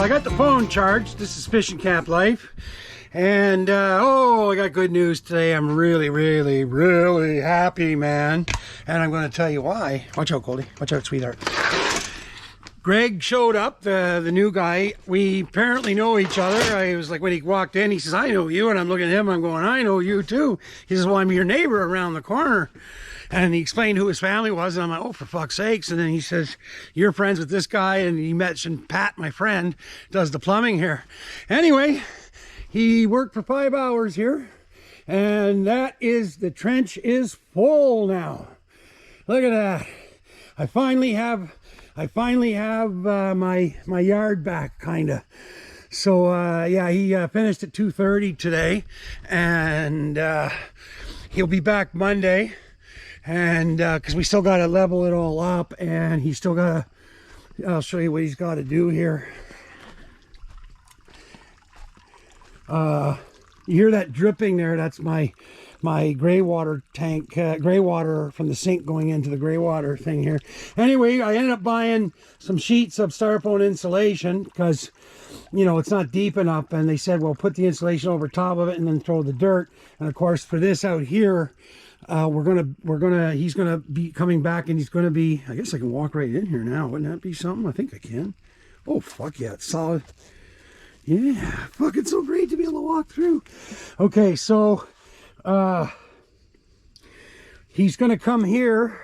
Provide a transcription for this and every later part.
I got the phone charged. This is Fishin Camp Life. And, oh, I got good news today. I'm really, really, really happy, man. And I'm going to tell you why. Watch out, Goldie. Watch out, sweetheart. Greg showed up, the new guy. We apparently know each other. I was like, when he walked in, he says, I know you. And I'm looking at him, I'm going, I know you too. He says, well, I'm your neighbor around the corner. And he explained who his family was, and I'm like, oh, for fuck's sakes. And then he says, you're friends with this guy, and he mentioned Pat, my friend, does the plumbing here. Anyway, he worked for 5 hours here, and that is, the trench is full now. Look at that. I finally have my yard back, kind of. So, yeah, he finished at 2:30 today, and he'll be back Monday. And because we still got to level it all up, and he's still got to, I'll show you what he's got to do here. You hear that dripping there? That's my gray water tank, gray water from the sink going into the gray water thing here. Anyway, I ended up buying some sheets of styrofoam insulation because, you know, it's not deep enough, and they said, well, put the insulation over top of it and then throw the dirt. And of course, for this out here, he's gonna be coming back, and he's gonna be, I guess I can walk right in here now. Wouldn't that be something? I think I can. Oh, fuck yeah, it's solid. Yeah, fuck, it's so great to be able to walk through. Okay, so he's gonna come here,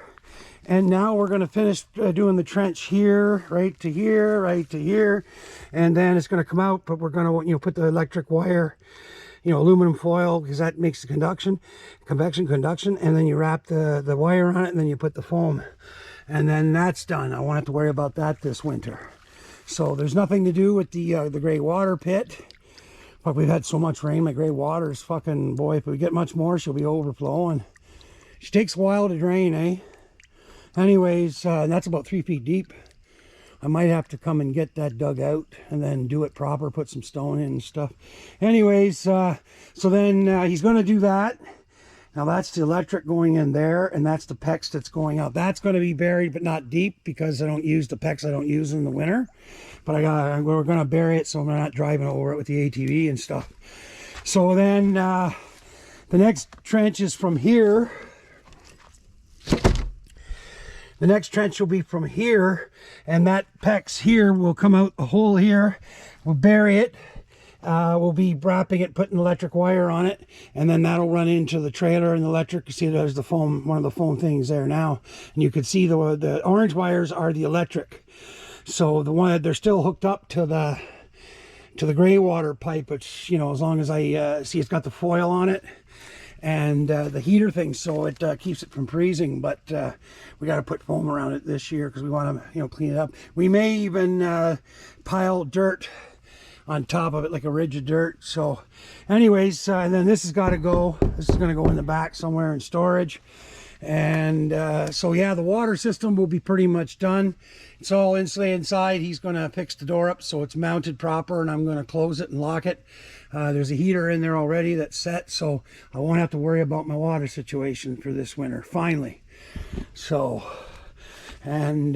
and now we're gonna finish doing the trench here, right to here, right to here, and then it's gonna come out, but we're gonna, you know, put the electric wire, you know, aluminum foil, because that makes the conduction, and then you wrap the wire on it, and then you put the foam, and then that's done. I won't have to worry about that this winter. So there's nothing to do with the gray water pit. Fuck, we've had so much rain. My gray water's fucking, boy, if we get much more, she'll be overflowing. She takes a while to drain, eh? Anyways, that's about 3 feet deep. I might have to come and get that dug out and then do it proper, put some stone in and stuff. Anyways, so then he's going to do that. Now that's the electric going in there, and that's the PEX that's going out. That's going to be buried, but not deep, because I don't use the PEX. I don't use in the winter. But we're going to bury it so I'm not driving over it with the ATV and stuff. So then the next trench is from here. The next trench will be from here, and that PEX here will come out a hole here. We'll bury it. We'll be wrapping it, putting electric wire on it, and then that'll run into the trailer and the electric. You see there's the foam, one of the foam things there now, and you can see the orange wires are the electric. So the one, they're still hooked up to the gray water pipe, which, you know, as long as I see, it's got the foil on it and the heater thing, so it keeps it from freezing. But we got to put foam around it this year because we want to, you know, clean it up. We may even pile dirt on top of it, like a ridge of dirt. So anyways, and then this has got to go. This is going to go in the back somewhere in storage. And so yeah, the water system will be pretty much done. It's all insulated inside. He's going to fix the door up so it's mounted proper, and I'm going to close it and lock it. There's a heater in there already that's set, so I won't have to worry about my water situation for this winter, finally. So, and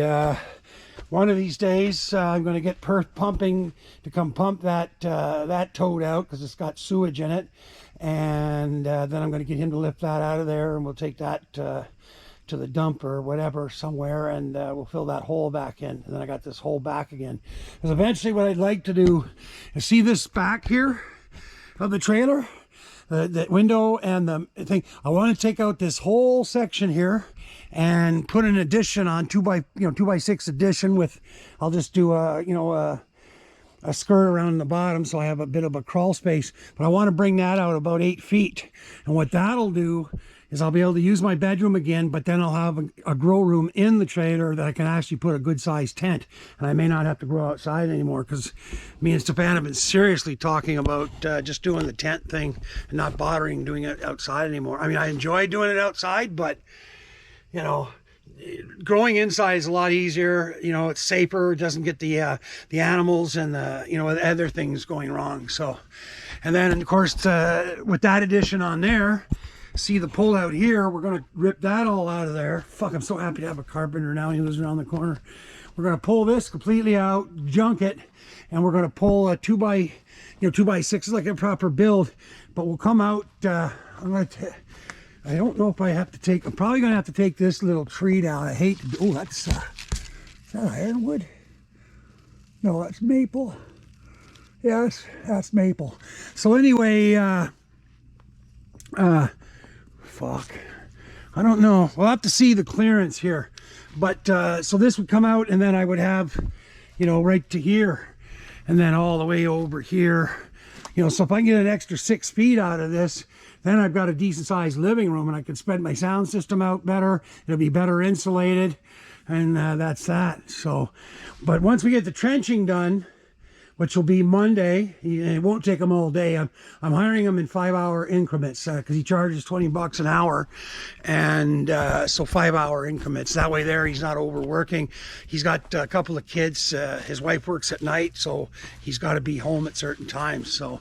one of these days I'm going to get Perth Pumping to come pump that toad out, because it's got sewage in it. And then I'm going to get him to lift that out of there, and we'll take that to the dump or whatever somewhere, and we'll fill that hole back in. And then I got this hole back again. Because eventually what I'd like to do is, see this back here of the trailer, the window and the thing. I want to take out this whole section here and put an addition on, 2x6 addition with, I'll just do a skirt around the bottom, so I have a bit of a crawl space. But I want to bring that out about 8 feet. And what that'll do is I'll be able to use my bedroom again, but then I'll have a grow room in the trailer that I can actually put a good sized tent. And I may not have to grow outside anymore, because me and Stefan have been seriously talking about just doing the tent thing and not bothering doing it outside anymore. I mean, I enjoy doing it outside, but, you know, growing inside is a lot easier. You know, it's safer. It doesn't get the animals and the, you know, other things going wrong. So, and then of course with that addition on there, see the pull out here, we're going to rip that all out of there. Fuck, I'm so happy to have a carpenter now. He lives around the corner. We're going to pull this completely out, junk it, and we're going to pull a 2x6 like a proper build, but we'll come out. I don't know if I have to take, I'm probably going to have to take this little tree down. I hate to do, oh, that's, is that ironwood? No, that's maple. Yes, that's maple. So anyway, fuck. I don't know. We'll have to see the clearance here. But, so this would come out and then I would have, you know, right to here. And then all the way over here. You know, so if I can get an extra 6 feet out of this, then I've got a decent sized living room and I can spread my sound system out better. It'll be better insulated. And that's that. So, but once we get the trenching done, which will be Monday, it won't take him all day. I'm hiring him in 5-hour increments because he charges $20 an hour, and so 5-hour increments. That way, there he's not overworking. He's got a couple of kids. His wife works at night, so he's got to be home at certain times. So,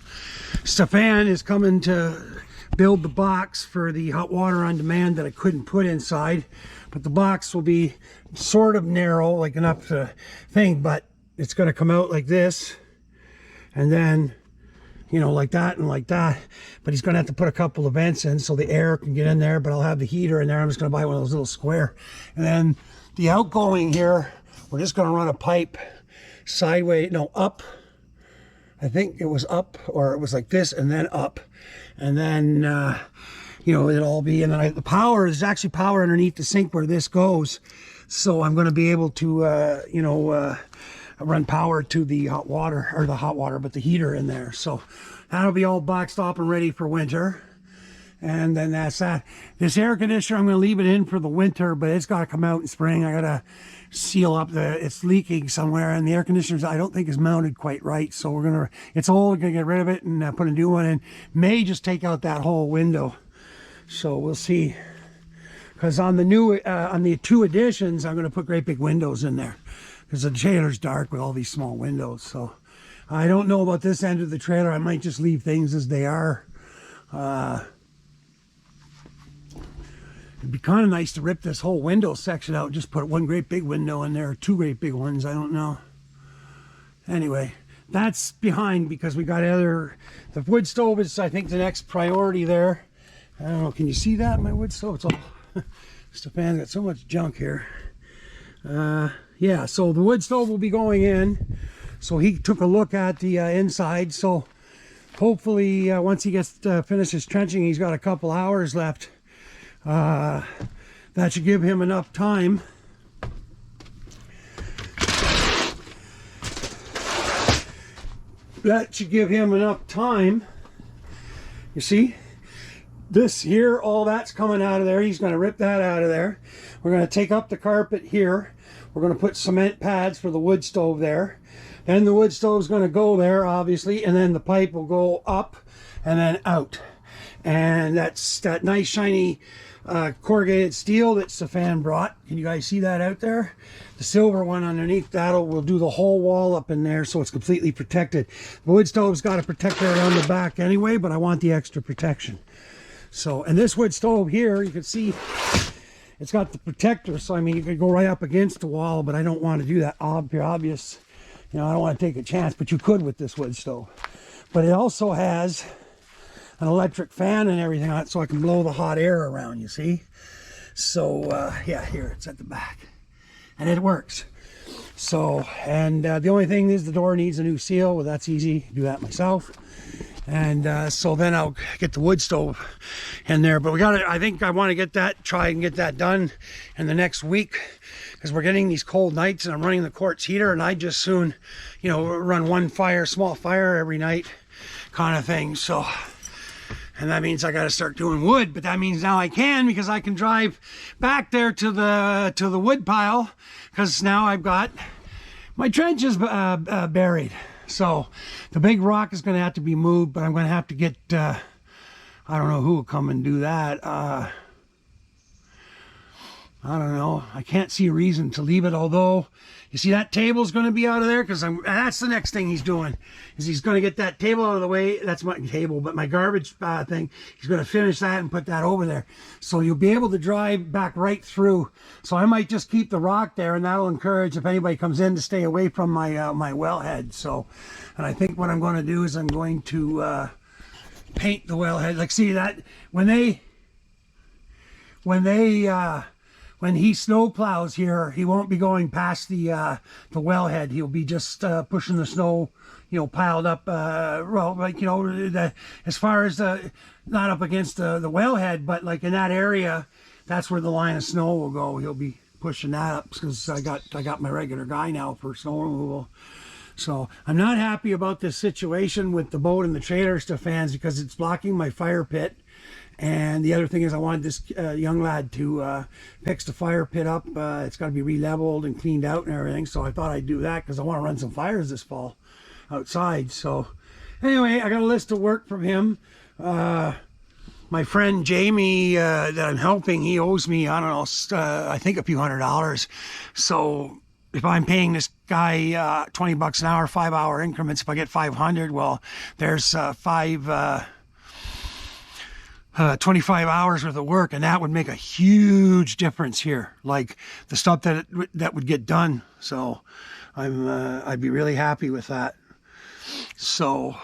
Stefan is coming to build the box for the hot water on demand that I couldn't put inside, but the box will be sort of narrow, like enough thing, but it's going to come out like this. And then, you know, like that and like that. But he's going to have to put a couple of vents in so the air can get in there. But I'll have the heater in there. I'm just going to buy one of those little square. And then the outgoing here, we're just going to run a pipe sideways, no, up. I think it was up, or it was like this and then up. And then, you know, it'll all be, and then the power is actually power underneath the sink where this goes. So I'm going to be able to, you know, run power to the hot water, or the hot water, but the heater in there. So that'll be all boxed up and ready for winter. And then that's that. This air conditioner, I'm going to leave it in for the winter, but it's got to come out in spring. I got to seal up it's leaking somewhere, and the air conditioner, I don't think is mounted quite right. So we're going to, it's old, going to get rid of it and put a new one in. May just take out that whole window. So we'll see. Because on the new, on the 2 additions, I'm going to put great big windows in there. Because the trailer's dark with all these small windows. So I don't know about this end of the trailer. I might just leave things as they are. It'd be kind of nice to rip this whole window section out. Just put one great big window in there. Or 2 great big ones. I don't know. Anyway, that's behind because we got the wood stove is, I think, the next priority there. I don't know. Can you see that? My wood stove? It's all... Stefan's got so much junk here. Yeah, so the wood stove will be going in. So he took a look at the inside. So hopefully once he gets finishes trenching, he's got a couple hours left. That should give him enough time. That should give him enough time. You see? This here, all that's coming out of there. He's going to rip that out of there. We're going to take up the carpet here. We're going to put cement pads for the wood stove there. Then the wood stove's going to go there, obviously, and then the pipe will go up and then out. And that's that nice shiny corrugated steel that Stefan brought. Can you guys see that out there? The silver one underneath that will do the whole wall up in there so it's completely protected. The wood stove's got a protector around the back anyway, but I want the extra protection. So, and this wood stove here, you can see it's got the protector, so I mean you could go right up against the wall, but I don't want to do that. Obvious, you know, I don't want to take a chance, but you could with this wood stove. But it also has an electric fan and everything on it, so I can blow the hot air around, you see. So yeah, here it's at the back, and it works. So, and the only thing is the door needs a new seal. Well, that's easy, do that myself. And so then I'll get the wood stove in there. But we got to, I think I want to get that, try and get that done in the next week, because we're getting these cold nights and I'm running the quartz heater, and I just soon, you know, run one fire, small fire every night kind of thing. So, and that means I got to start doing wood, but that means now I can, because I can drive back there to the wood pile, because now I've got my trenches buried. So the big rock is going to have to be moved, but I'm going to have to get, I don't know who will come and do that. I don't know. I can't see a reason to leave it, although you see that table's going to be out of there because that's the next thing he's doing is he's going to get that table out of the way. That's my table, but my garbage thing, he's going to finish that and put that over there. So you'll be able to drive back right through. So I might just keep the rock there, and that'll encourage if anybody comes in to stay away from my my wellhead. So, and I think what I'm going to do is I'm going to paint the wellhead. Like, see that when he snow plows here, he won't be going past the wellhead. He'll be just pushing the snow, you know, piled up, well, like, you know, as far as not up against the wellhead, but like in that area, that's where the line of snow will go. He'll be pushing that up because I got my regular guy now for snow removal. So I'm not happy about this situation with the boat and the trailer stuff fans because it's blocking my fire pit. And the other thing is I wanted this young lad to fix the fire pit up. It's got to be re-leveled and cleaned out and everything. So I thought I'd do that because I want to run some fires this fall outside. So anyway, I got a list of work from him. My friend Jamie that I'm helping, he owes me, I don't know, I think a few $100s. So if I'm paying this guy 20 bucks an hour, 5-hour increments, if I get 500, well, there's 25 hours worth of work, and that would make a huge difference here, like the stuff that would get done. So I'd be really happy with that. So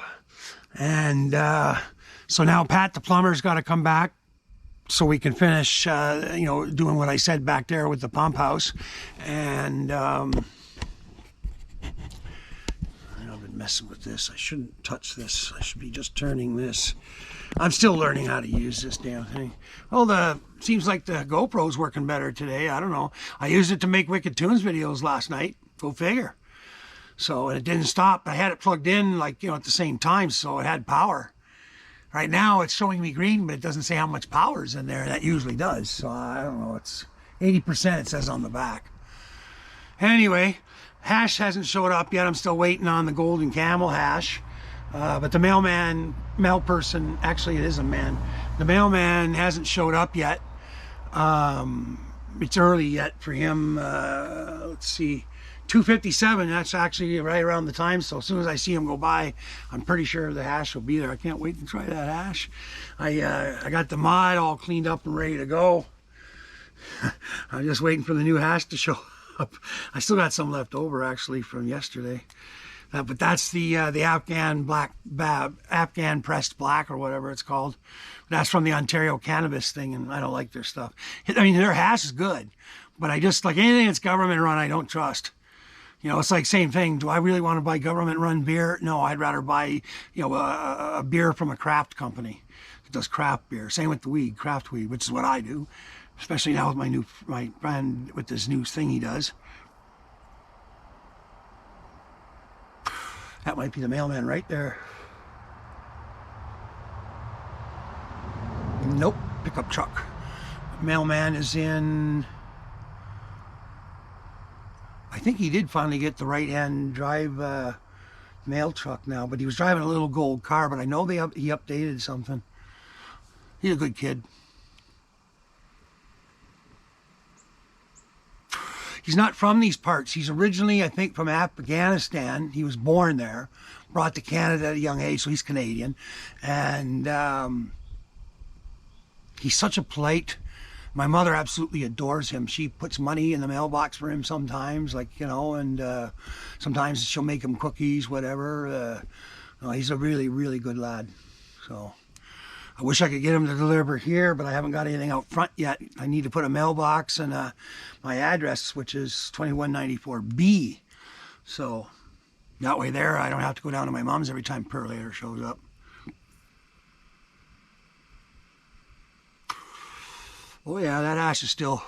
so now Pat the plumber's got to come back so we can finish you know, doing what I said back there with the pump house. And I've been messing with this. I shouldn't touch this. I should be just turning this. I'm still learning how to use this damn thing. Well, seems like the GoPro's working better today. I don't know. I used it to make Wicked Tunes videos last night. Go figure. So, and it didn't stop. I had it plugged in, like, you know, at the same time, so it had power. Right now, it's showing me green, but it doesn't say how much power is in there. That usually does. So, I don't know. It's 80%, it says on the back. Anyway, hash hasn't showed up yet. I'm still waiting on the golden camel hash. But the mail person, actually it is a man. The mailman hasn't showed up yet. It's early yet for him. Let's see, 2:57. That's actually right around the time. So as soon as I see him go by, I'm pretty sure the hash will be there. I can't wait to try that hash. I got the mod all cleaned up and ready to go. I'm just waiting for the new hash to show up. I still got some left over actually from yesterday. But that's the Afghan Afghan pressed black or whatever it's called. That's from the Ontario cannabis thing, and I don't like their stuff. I mean, their hash is good, but I just, like anything that's government run, I don't trust. You know, it's like same thing. Do I really want to buy government run beer? No, I'd rather buy, you know, a beer from a craft company that does craft beer. Same with the weed, craft weed, which is what I do, especially now with my friend with this new thing he does. That might be the mailman right there. Nope, pickup truck. Mailman is in... I think he did finally get the right-hand drive mail truck now, but he was driving a little gold car, but I know he updated something. He's a good kid. He's not from these parts. He's originally, I think, from Afghanistan. He was born there, brought to Canada at a young age, so he's Canadian. And he's such a polite... My mother absolutely adores him. She puts money in the mailbox for him sometimes, like, you know, and sometimes she'll make him cookies, whatever. No, he's a really, really good lad. So I wish I could get him to deliver here, but I haven't got anything out front yet. I need to put a mailbox and my address, which is 2194B. So that way there, I don't have to go down to my mom's every time Perlator shows up. Oh yeah, that ash is still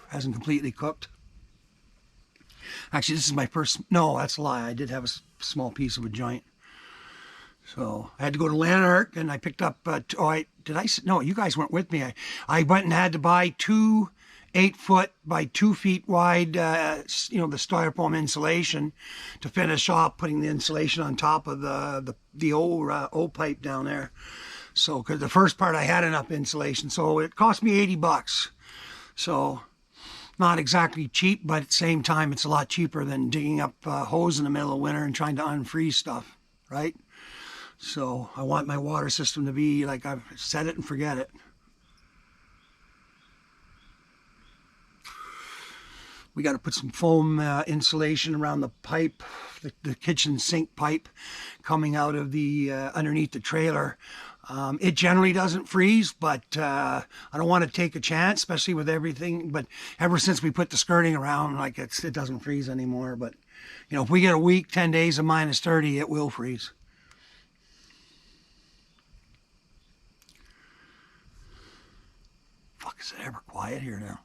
hasn't completely cooked. Actually, this is my first... No, that's a lie. I did have a small piece of a joint. So I had to go to Lanark and I picked up... No, you guys weren't with me. I went and had to buy 2 8-foot by 2 feet wide, you know, the styrofoam insulation to finish off putting the insulation on top of the old pipe down there. So, because the first part I had enough insulation, so it cost me 80 bucks. So not exactly cheap, but at the same time, it's a lot cheaper than digging up a hose in the middle of winter and trying to unfreeze stuff, right? So I want my water system to be like I've set it and forget it. We got to put some foam insulation around the pipe, the kitchen sink pipe coming out of the underneath the trailer. It generally doesn't freeze, but I don't want to take a chance, especially with everything. But ever since we put the skirting around, like it doesn't freeze anymore. But you know, if we get a week, 10 days of minus 30, it will freeze. Fuck, is it ever quiet here now?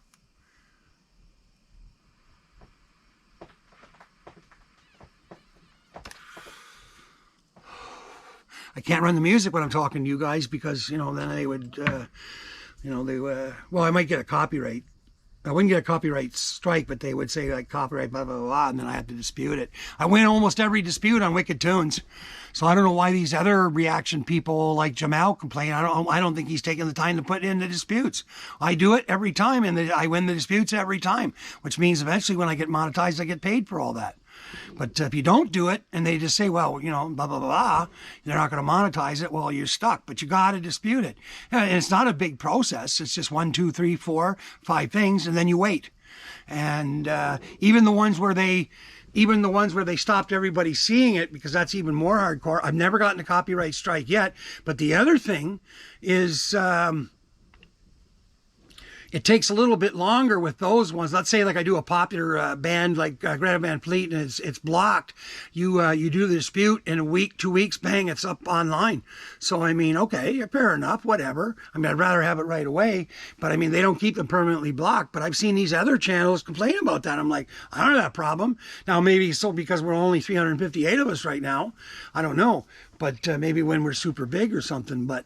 I can't run the music when I'm talking to you guys because, you know, then they would, well, I might get a copyright. I wouldn't get a copyright strike, but they would say like copyright, blah, blah, blah, and then I have to dispute it. I win almost every dispute on Wicked Tunes. So I don't know why these other reaction people like Jamal complain. I don't think he's taking the time to put in the disputes. I do it every time, and I win the disputes every time, which means eventually when I get monetized, I get paid for all that. But if you don't do it and they just say, well, you know, blah, blah, blah, blah, they're not going to monetize it, well, you're stuck. But you got to dispute it. And it's not a big process. It's just 1, 2, 3, 4, 5 things, and then you wait. And even the ones where they stopped everybody seeing it, because that's even more hardcore. I've never gotten a copyright strike yet. But the other thing is... it takes a little bit longer with those ones. Let's say like I do a popular band like Greta Van Fleet and it's blocked. You do the dispute in a week, 2 weeks, bang, it's up online. So I mean, okay, fair enough, whatever. I mean, I'd rather have it right away, but I mean, they don't keep them permanently blocked. But I've seen these other channels complain about that. I'm like, I don't have that problem. Now maybe so because we're only 358 of us right now. I don't know, but maybe when we're super big or something, but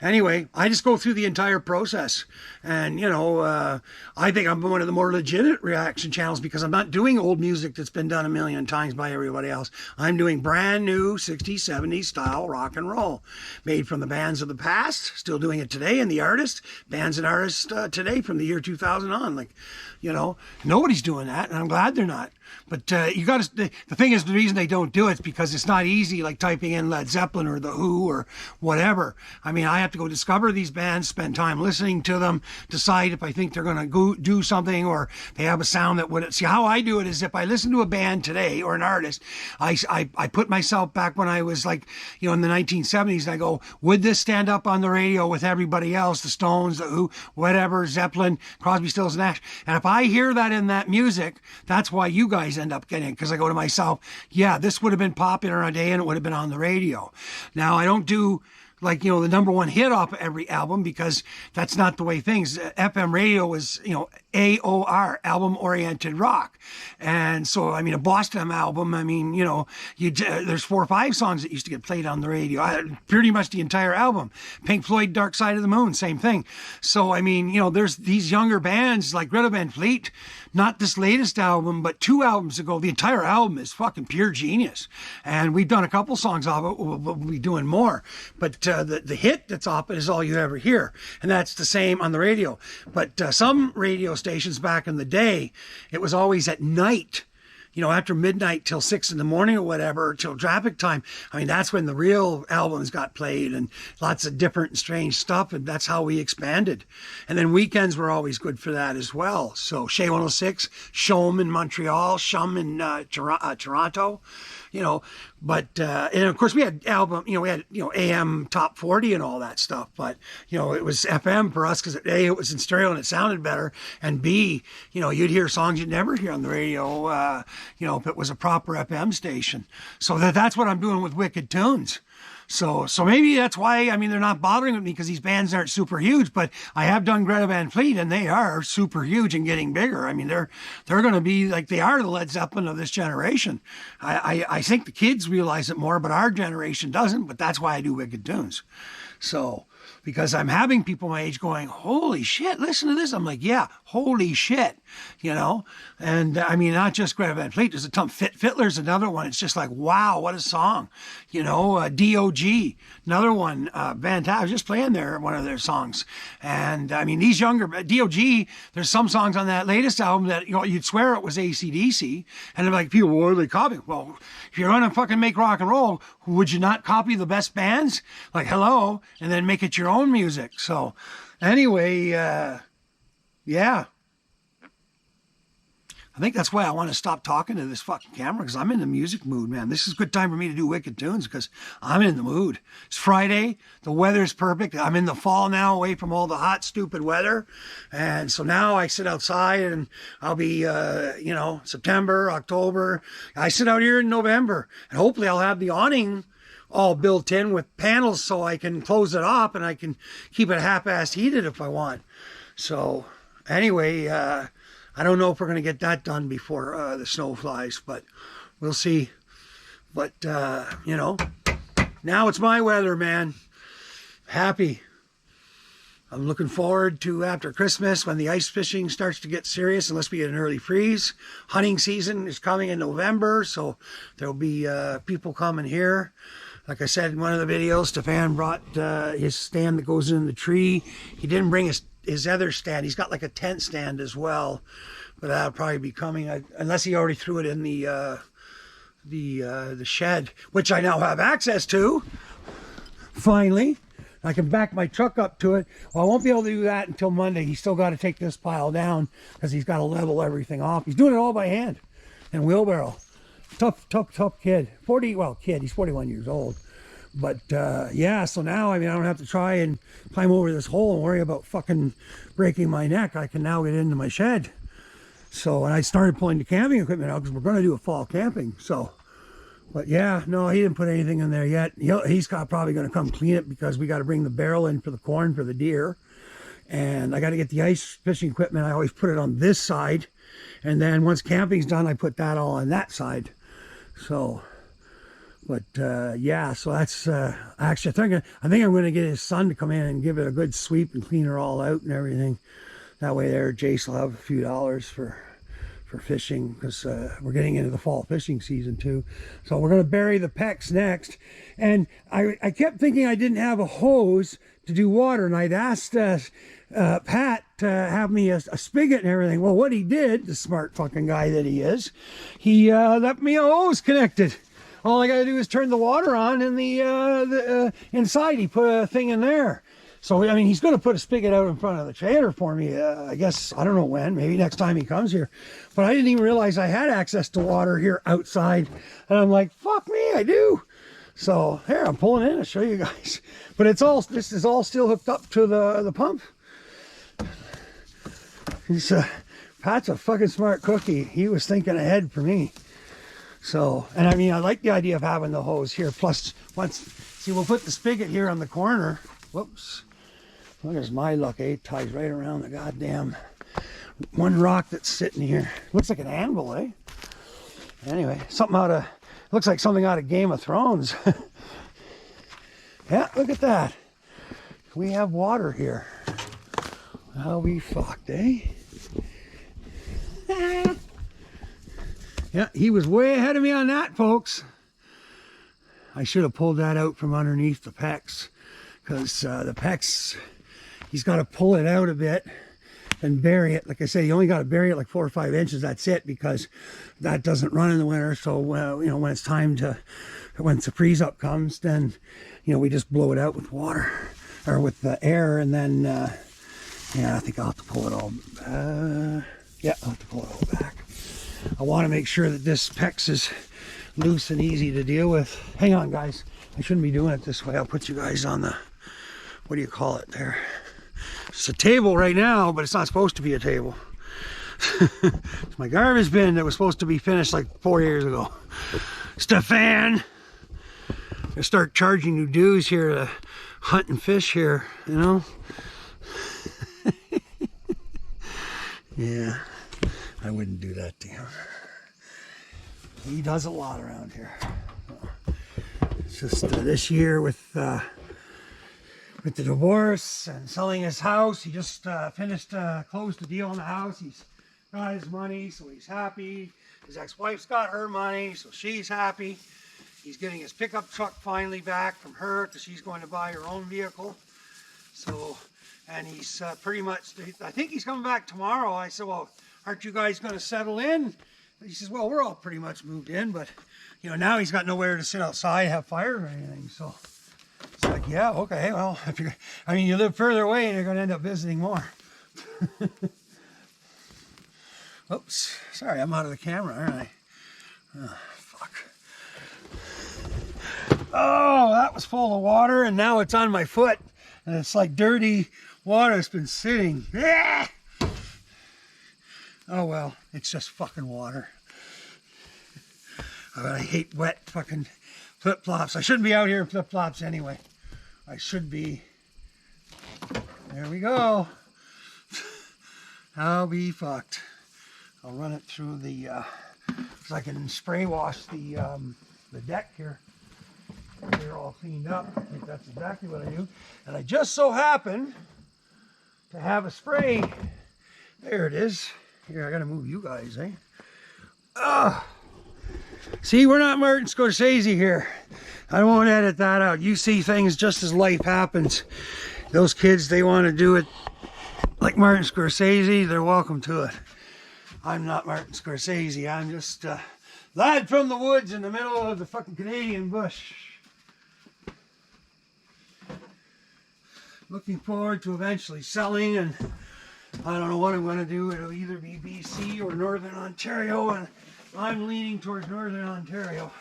anyway, I just go through the entire process. And, you know, I think I'm one of the more legitimate reaction channels because I'm not doing old music that's been done a million times by everybody else. I'm doing brand new 60s, 70s style rock and roll made from the bands of the past, still doing it today, and the artists, bands and artists today from the year 2000 on. Like, you know, nobody's doing that, and I'm glad they're not. But you got to, the thing is, the reason they don't do it is because it's not easy, like typing in Led Zeppelin or The Who or whatever. I mean, I have to go discover these bands, spend time listening to them, decide if I think they're going to go do something or they have a sound that would. See, how I do it is if I listen to a band today or an artist, I put myself back when I was like, you know, in the 1970s, and I go, would this stand up on the radio with everybody else, the Stones, The Who, whatever, Zeppelin, Crosby, Stills, Nash? And if I hear that in that music, that's why you guys end up getting it, because I go to myself, yeah, this would have been popular on a day and it would have been on the radio. Now, I don't do like, you know, the number one hit off of every album because that's not the way things. FM radio is, you know, AOR, album-oriented rock. And so, I mean, a Boston album, I mean, you know, there's 4 or 5 songs that used to get played on the radio. Pretty much the entire album. Pink Floyd, Dark Side of the Moon, same thing. So, I mean, you know, there's these younger bands like Greta Van Fleet, not this latest album, but 2 albums ago, the entire album is fucking pure genius. And we've done a couple songs off it. We'll be doing more. But the hit that's off it is all you ever hear. And that's the same on the radio. But some radio stations back in the day, it was always at night, you know, after midnight till 6 in the morning or whatever, till traffic time. I mean, that's when the real albums got played and lots of different and strange stuff. And that's how we expanded. And then weekends were always good for that as well. So Shea 106, Shom in Montreal, Shum in Toronto, you know, but, and of course we had AM top 40 and all that stuff, but, you know, it was FM for us because A, it was in stereo and it sounded better. And B, you know, you'd hear songs you'd never hear on the radio, you know, if it was a proper FM station. So that's what I'm doing with Wicked Tunes. So maybe that's why, I mean, they're not bothering with me because these bands aren't super huge, but I have done Greta Van Fleet and they are super huge and getting bigger. I mean, they're going to be like, they are the Led Zeppelin of this generation. I think the kids realize it more, but our generation doesn't, but that's why I do Wicked Tunes. So, because I'm having people my age going, holy shit, listen to this. I'm like, yeah, holy shit, you know? And I mean, not just Greta Van Fleet, there's a ton. Fiddler's another one. It's just like, wow, what a song, you know? DOG, another one, fantastic. I was just playing one of their songs. And I mean, these younger, DOG, there's some songs on that latest album that, you know, you'd swear it was AC/DC. And they're like, people, what are they copying? Well, if you're gonna fucking make rock and roll, would you not copy the best bands? Like, hello, and then make it your own music. So anyway, yeah. I think that's why I want to stop talking to this fucking camera, because I'm in the music mood, man. This is a good time for me to do wicked tunes because I'm in the mood. It's Friday. The weather's perfect. I'm in the fall now, away from all the hot, stupid weather. And so now I sit outside and I'll be, you know, September, October. I sit out here in November and hopefully I'll have the awning all built in with panels so I can close it up and I can keep it half-assed heated if I want. So anyway, I don't know if we're going to get that done before the snow flies, but we'll see. But, you know, now it's my weather, man. Happy. I'm looking forward to after Christmas when the ice fishing starts to get serious, unless we get an early freeze. Hunting season is coming in November, so there'll be people coming here. Like I said in one of the videos, Stefan brought his stand that goes in the tree. He didn't bring his other stand. He's got like a tent stand as well, but that'll probably be coming unless he already threw it in the shed, which I now have access to. Finally, I can back my truck up to it. Well, I won't be able to do that until Monday. He's still got to take this pile down because he's got to level everything off. He's doing it all by hand and wheelbarrow. Tough kid. He's 41 years old. But yeah, so now, I mean, I don't have to try and climb over this hole and worry about fucking breaking my neck. I can now get into my shed. So, and I started pulling the camping equipment out because we're going to do a fall camping. So, but yeah, no, he didn't put anything in there yet. He's probably going to come clean it because we got to bring the barrel in for the corn for the deer. And I got to get the ice fishing equipment. I always put it on this side. And then once camping's done, I put that all on that side. So, but yeah, so that's actually I think I'm going to get his son to come in and give it a good sweep and clean her all out and everything. That way there, Jace will have a few dollars for fishing, because we're getting into the fall fishing season too. So we're going to bury the pecks next. And I kept thinking I didn't have a hose to do water, and I'd asked Pat to have me a spigot and everything. Well, what he did, the smart fucking guy that he is, he left me a hose connected. All I got to do is turn the water on in the inside. He put a thing in there. So, I mean, he's going to put a spigot out in front of the trailer for me. I guess, I don't know when, maybe next time he comes here. But I didn't even realize I had access to water here outside. And I'm like, fuck me, I do. So, here, I'm pulling in to show you guys. But this is all still hooked up to the pump. Pat's a fucking smart cookie. He was thinking ahead for me. So, and I mean, I like the idea of having the hose here. Plus, we'll put the spigot here on the corner. Whoops. Look, there's my luck, eh? It ties right around the goddamn one rock that's sitting here. Looks like an anvil, eh? Anyway, looks like something out of Game of Thrones. Yeah, look at that. We have water here. I'll be fucked, eh? Yeah, he was way ahead of me on that, folks. I should have pulled that out from underneath the pecs, because the pecs, he's got to pull it out a bit and bury it. Like I say, you only got to bury it like 4 or 5 inches. That's it, because that doesn't run in the winter. So, you know, when it's time to, once the freeze up comes, then, you know, we just blow it out with water or with the air, and then, yeah, I think I'll have to pull it all. Yeah, I'll have to pull it all back. I want to make sure that this PEX is loose and easy to deal with. Hang on, guys. I shouldn't be doing it this way. I'll put you guys on the, what do you call it there? It's a table right now, but it's not supposed to be a table. It's my garbage bin that was supposed to be finished like 4 years ago. Stefan! I'm gonna start charging you dues here to hunt and fish here, you know? Yeah, I wouldn't do that to him. He does a lot around here. It's just this year with with the divorce and selling his house. He just closed the deal on the house. He's got his money, so he's happy. His ex-wife's got her money, so she's happy. He's getting his pickup truck finally back from her because she's going to buy her own vehicle. So, and he's pretty much, I think he's coming back tomorrow. I said, well, aren't you guys going to settle in? He says, well, we're all pretty much moved in, but, you know, now he's got nowhere to sit outside, have fire or anything. So it's like, yeah, okay, well, if you're, I mean, you live further away and you're going to end up visiting more. Oops, sorry, I'm out of the camera, aren't I? Oh, fuck. Oh, that was full of water, and now it's on my foot, and it's like dirty water that's been sitting. Yeah! Oh well, it's just fucking water. I hate wet fucking flip-flops. I shouldn't be out here in flip-flops anyway. I should be. There we go. I'll be fucked. I'll run it through the, so I can spray wash the deck here. They're all cleaned up. I think that's exactly what I do. And I just so happen to have a spray. There it is. Here, I gotta move you guys, eh? See, we're not Martin Scorsese here. I won't edit that out. You see things just as life happens. Those kids, they want to do it like Martin Scorsese. They're welcome to it. I'm not Martin Scorsese. I'm just a lad from the woods in the middle of the fucking Canadian bush. Looking forward to eventually selling, and I don't know what I'm going to do. It'll either be BC or Northern Ontario, and I'm leaning towards Northern Ontario.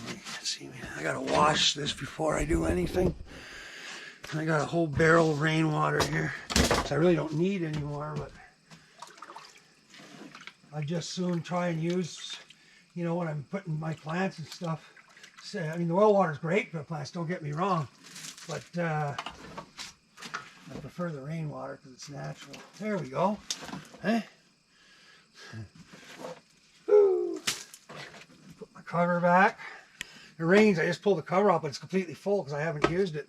Let's see, man, I gotta wash this before I do anything. I got a whole barrel of rainwater here, which I really don't need anymore, but I just soon try and use, you know, when I'm putting my plants and stuff. I mean, the well water is great for the plants, don't get me wrong, but I prefer the rainwater because it's natural. There we go. Eh? Put my cover back. It rains, I just pull the cover off, but it's completely full because I haven't used it.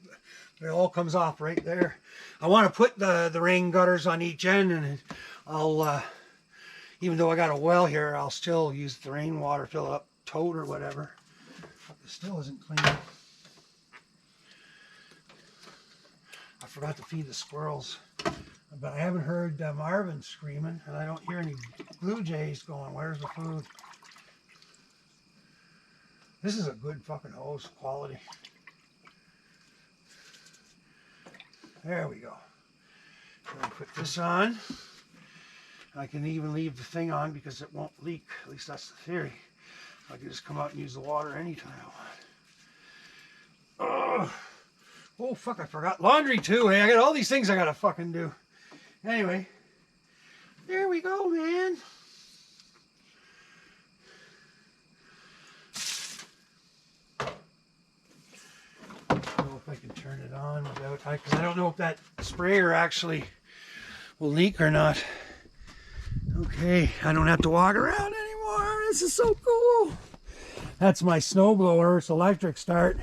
But it all comes off right there. I want to put the rain gutters on each end, and I'll, even though I got a well here, I'll still use the rainwater, fill it up tote or whatever. But it still isn't clean. I forgot to feed the squirrels, but I haven't heard Marvin screaming, and I don't hear any blue jays going, where's the food? This is a good fucking hose quality. There we go. I'll put this on. I can even leave the thing on because it won't leak. At least that's the theory. I can just come out and use the water anytime I want. Oh fuck, I forgot laundry too. Hey, I got all these things I gotta fucking do. Anyway, there we go, man. I don't know if I can turn it on without, because I don't know if that sprayer actually will leak or not. Okay, I don't have to walk around anymore. This is so cool. That's my snowblower. It's electric start,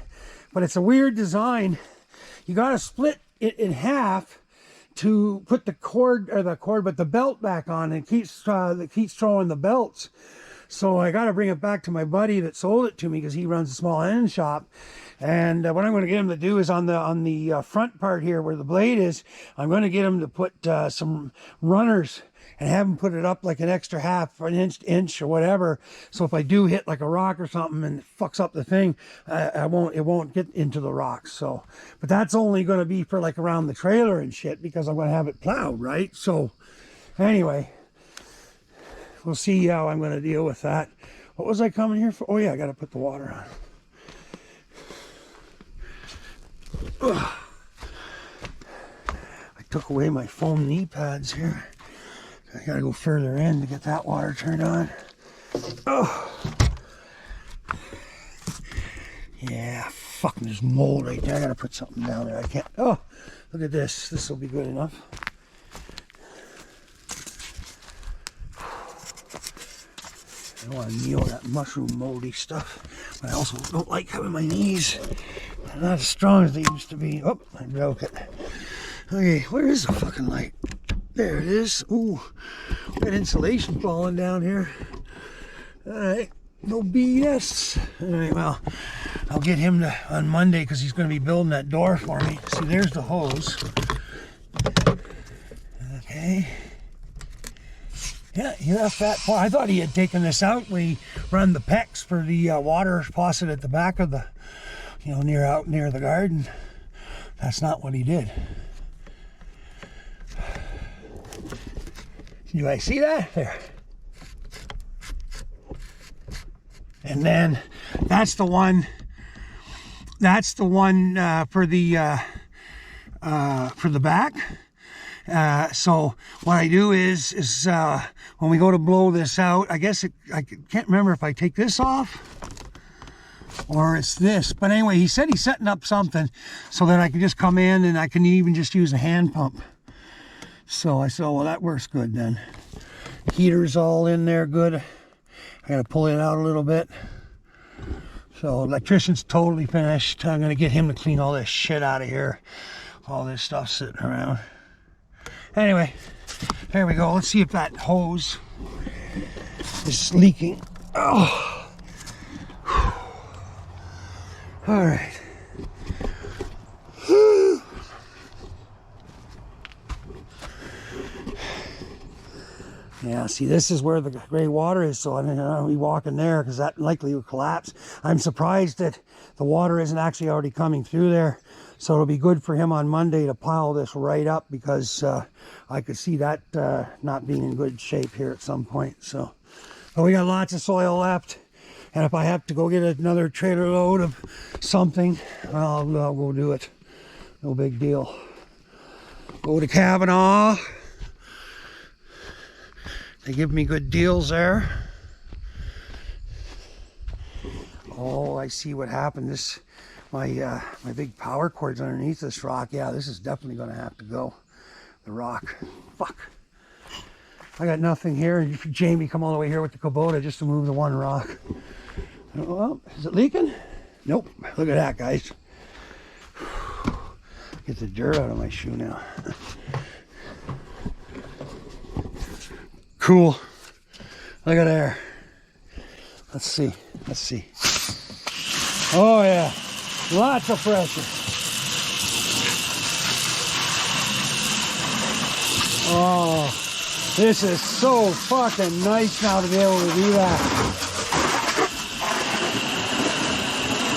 but it's a weird design. You got to split it in half to put the but the belt back on. It keeps throwing the belts. So I got to bring it back to my buddy that sold it to me because he runs a small engine shop. And what I'm going to get him to do is on the front part here where the blade is, I'm going to get him to put some runners and have him put it up like an extra half or an inch or whatever. So if I do hit like a rock or something and it fucks up the thing, it won't get into the rocks. So, but that's only going to be for like around the trailer and shit because I'm going to have it plowed, right? So anyway, we'll see how I'm going to deal with that. What was I coming here for? Oh yeah, I got to put the water on. Ugh. I took away my foam knee pads here. I gotta go further in to get that water turned on. Oh, yeah, fucking there's mold right there. I gotta put something down there. I can't. Oh, look at this. This will be good enough. I don't want to kneel that mushroom moldy stuff. But I also don't like having my knees not as strong as they used to be. Oh, I broke it. Okay, where is the fucking light? There it is. Ooh, we got insulation falling down here. Alright, no BS. Alright, well, I'll get him on Monday because he's going to be building that door for me. See, there's the hose. Okay. Yeah, he left that far. I thought he had taken this out when he run the PEX for the water faucet at the back of the, you know, out near the garden. That's not what he did. Do I see that? There. And then that's the one. That's the one for the back. So what I do is when we go to blow this out, I guess I can't remember if I take this off or it's this. But anyway, he said he's setting up something so that I can just come in and I can even just use a hand pump. So I said, well, that works good then. Heater's all in there good. I gotta pull it out a little bit. So electrician's totally finished. I'm gonna get him to clean all this shit out of here. All this stuff sitting around. Anyway, there we go. Let's see if that hose is leaking. Oh. All right. Yeah, see, this is where the gray water is, so I mean, I'll be walking there because that likely will collapse. I'm surprised that the water isn't actually already coming through there, so it'll be good for him on Monday to pile this right up because I could see that not being in good shape here at some point. So, but we got lots of soil left, and if I have to go get another trailer load of something, I'll go do it. No big deal. Go to Kavanaugh. They give me good deals there. Oh, I see what happened. This, my big power cord's underneath this rock. Yeah, this is definitely going to have to go. The rock. Fuck. I got nothing here. Jamie come all the way here with the Kubota just to move the one rock. Oh, is it leaking? Nope. Look at that, guys. Get the dirt out of my shoe now. Cool. Look at there. Let's see. Let's see. Oh yeah. Lots of pressure. Oh, this is so fucking nice now to be able to do that.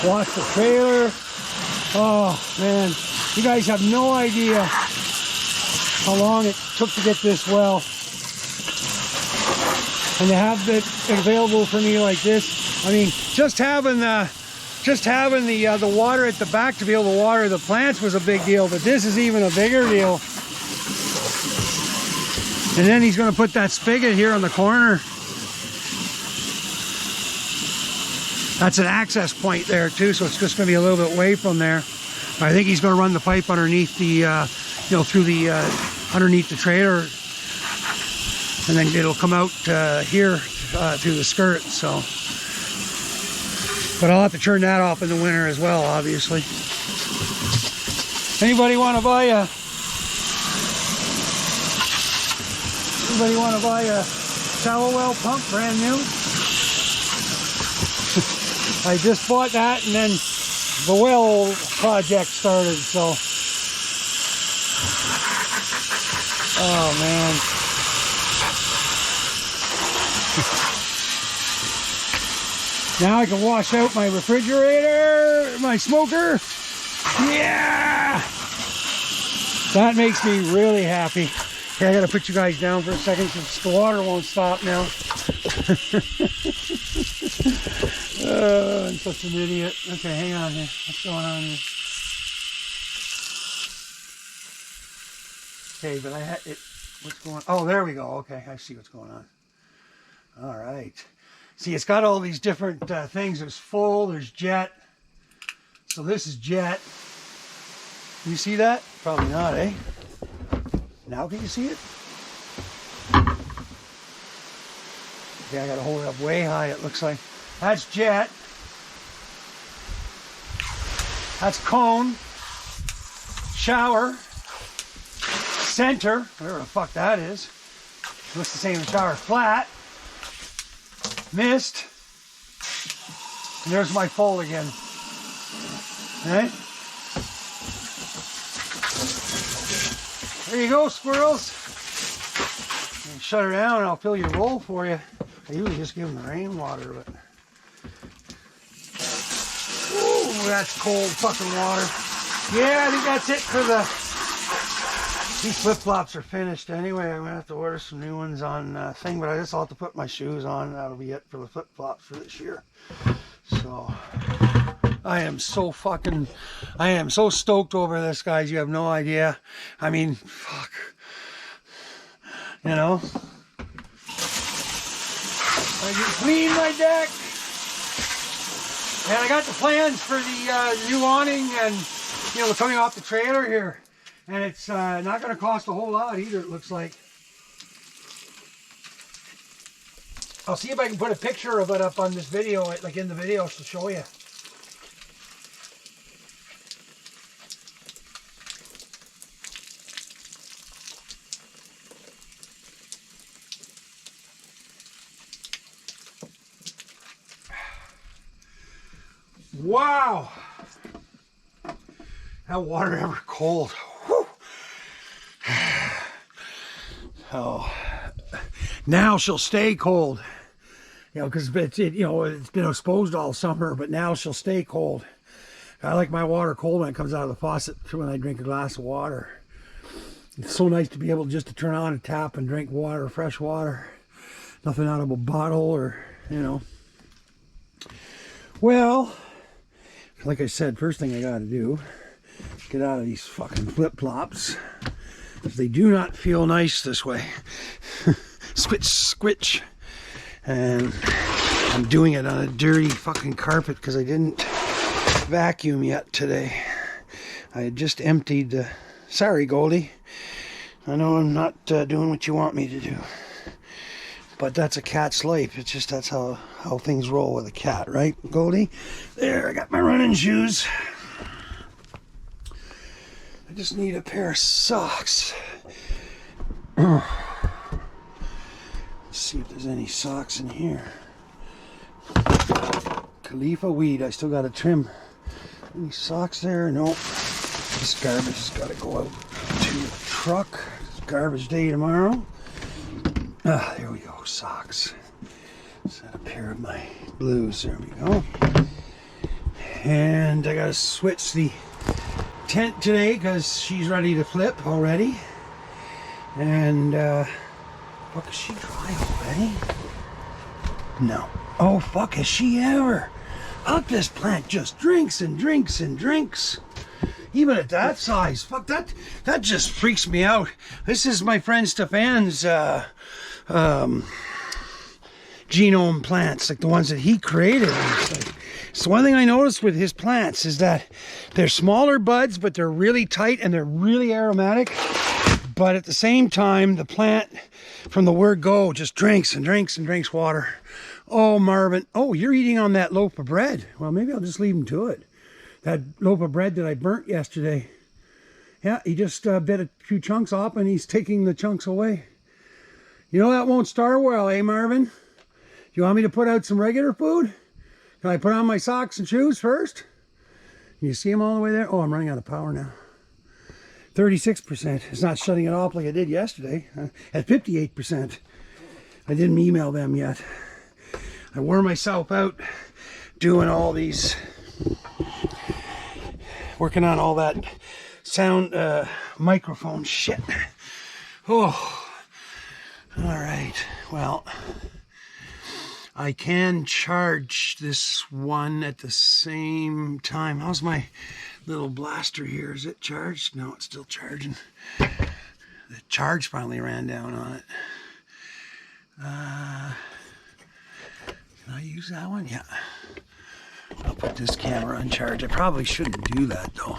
Watch the trailer. Oh man, you guys have no idea how long it took to get this well. And to have it available for me like this, I mean, just having the water at the back to be able to water the plants was a big deal, but this is even a bigger deal. And then he's going to put that spigot here on the corner. That's an access point there too, so it's just going to be a little bit away from there. I think he's going to run the pipe underneath the, through the underneath the trailer. And then it'll come out here through the skirt, so. But I'll have to turn that off in the winter as well, obviously. Anybody want to buy a shallow well pump, brand new? I just bought that and then the well project started, so. Oh man. Now I can wash out my refrigerator, my smoker. Yeah! That makes me really happy. Okay, I gotta put you guys down for a second since the water won't stop now. I'm such an idiot. Okay, hang on here. What's going on here? Okay, but I had it. What's going on? Oh, there we go. Okay, I see what's going on. All right. See, it's got all these different things. There's full, there's jet. So this is jet. Can you see that? Probably not, eh? Now can you see it? Okay, I gotta hold it up way high, it looks like. That's jet. That's cone. Shower. Center, whatever the fuck that is. Looks the same as shower. Flat. Mist. And there's my full again. Okay? There you go, squirrels. And shut her down and I'll fill your bowl for you. I usually just give them the rainwater, but... Ooh, that's cold fucking water. Yeah, I think that's it for the... These flip-flops are finished anyway. I'm going to have to order some new ones on thing, but I just have to put my shoes on. That'll be it for the flip-flops for this year. So, I am so stoked over this, guys. You have no idea. I mean, fuck. You know? I just cleaned my deck. And I got the plans for the new awning and, you know, coming off the trailer here. And it's not going to cost a whole lot either, it looks like. I'll see if I can put a picture of it up on this video, like in the video, to show you. Wow! That water ever cold. Whew. Oh, now she'll stay cold. You know, because it's been exposed all summer, but now she'll stay cold. I like my water cold when it comes out of the faucet when I drink a glass of water. It's so nice to be able just to turn on a tap and drink water, fresh water. Nothing out of a bottle or, you know. Well, like I said, first thing I got to do, get out of these fucking flip-flops. They do not feel nice this way. Switch, squitch. And I'm doing it on a dirty fucking carpet because I didn't vacuum yet today. I had just emptied the... Sorry, Goldie. I know I'm not doing what you want me to do. But that's a cat's life. It's just that's how things roll with a cat, right, Goldie? There, I got my running shoes. I just need a pair of socks. See if there's any socks in here. Khalifa weed. I still got to trim. Any socks there? No. This garbage has got to go out to the truck. It's garbage day tomorrow. Ah, there we go. Socks. Set a pair of my blues. There we go. And I got to switch the tent today because she's ready to flip already. And fuck, is she dry already? No. Oh fuck, is she ever? Fuck, this plant just drinks and drinks and drinks. Even at that size. Fuck, that just freaks me out. This is my friend Stefan's genome plants, like the ones that he created. So one thing I noticed with his plants is that they're smaller buds, but they're really tight and they're really aromatic. But at the same time, the plant, from the word go, just drinks and drinks and drinks water. Oh, Marvin. Oh, you're eating on that loaf of bread. Well, maybe I'll just leave him to it. That loaf of bread that I burnt yesterday. Yeah, he just bit a few chunks off and he's taking the chunks away. You know that won't start well, eh, Marvin? Do you want me to put out some regular food? Can I put on my socks and shoes first? Can you see them all the way there? Oh, I'm running out of power now. 36%. It's not shutting it off like I did yesterday. At 58%. I didn't email them yet. I wore myself out doing all these, working on all that sound microphone shit. Oh, all right. Well, I can charge this one at the same time. How's my little blaster here? Is it charged? No, it's still charging. The charge finally ran down on it. Can I use that one? Yeah. I'll put this camera on charge. I probably shouldn't do that though.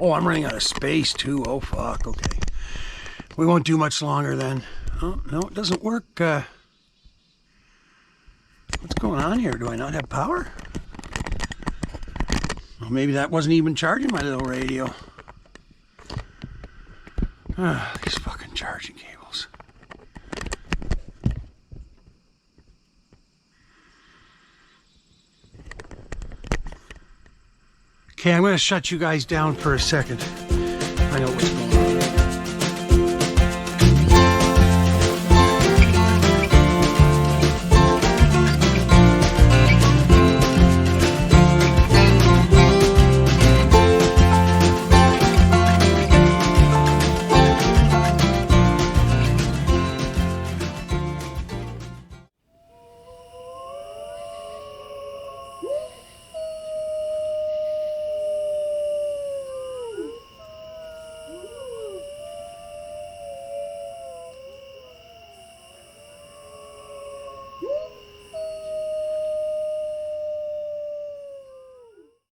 Oh, I'm running out of space too. Oh fuck. Okay. We won't do much longer then. Oh, no, it doesn't work. going on here? Do I not have power? Well, maybe that wasn't even charging my little radio. Ah, these fucking charging cables. Okay, I'm going to shut you guys down for a second. Find out what's going on.